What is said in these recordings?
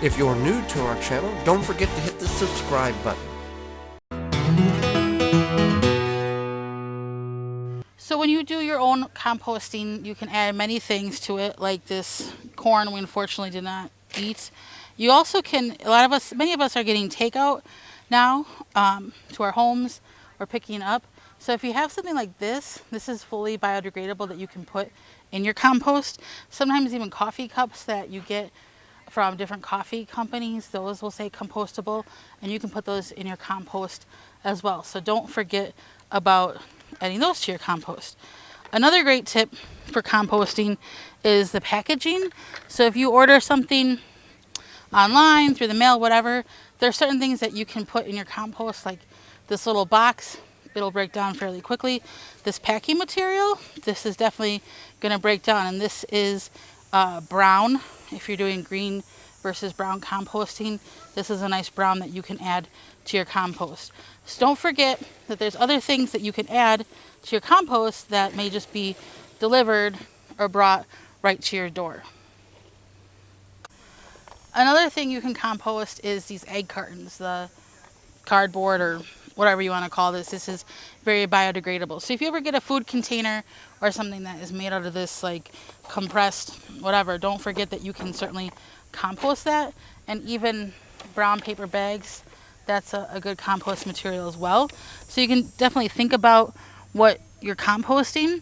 If you're new to our channel, don't forget to hit the subscribe button. So when you do your own composting, you can add many things to it, like this corn we unfortunately did not eat. You also can, many of us are getting takeout now to our homes or picking up. So if you have something like this is fully biodegradable that you can put in your compost. Sometimes even coffee cups that you get from different coffee companies, those will say compostable, and you can put those in your compost as well. So don't forget about adding those to your compost. Another great tip for composting is the packaging. So if you order something online, through the mail, whatever, there are certain things that you can put in your compost, like this little box. It'll break down fairly quickly. This packing material, this is definitely going to break down, and this is brown. If you're doing green versus brown composting, this is a nice brown that you can add to your compost. So don't forget that there's other things that you can add to your compost that may just be delivered or brought right to your door. Another thing you can compost is these egg cartons, the cardboard or whatever you want to call this. This is very biodegradable. So if you ever get a food container or something that is made out of this, like compressed whatever, don't forget that you can certainly compost that. And even brown paper bags, that's a good compost material as well. So you can definitely think about what you're composting.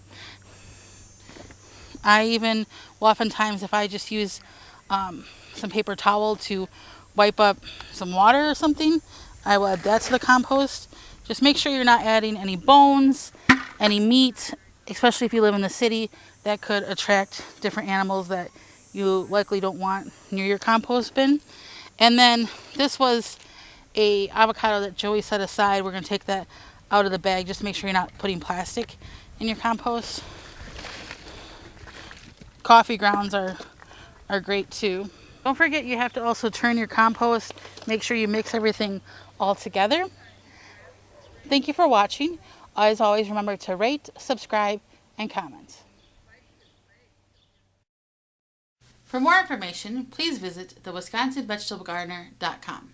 I even will oftentimes, if I just use some paper towel to wipe up some water or something, I will add that to the compost. Just make sure you're not adding any bones, any meat, especially if you live in the city. That could attract different animals that you likely don't want near your compost bin. And then this was a avocado that Joey set aside. We're going to take that out of the bag. Just make sure you're not putting plastic in your compost. Coffee grounds are great too. Don't forget you have to also turn your compost. Make sure you mix everything all together. Thank you for watching. As always, remember to rate, subscribe, and comment. For more information, please visit thewisconsinvegetablegardener.com.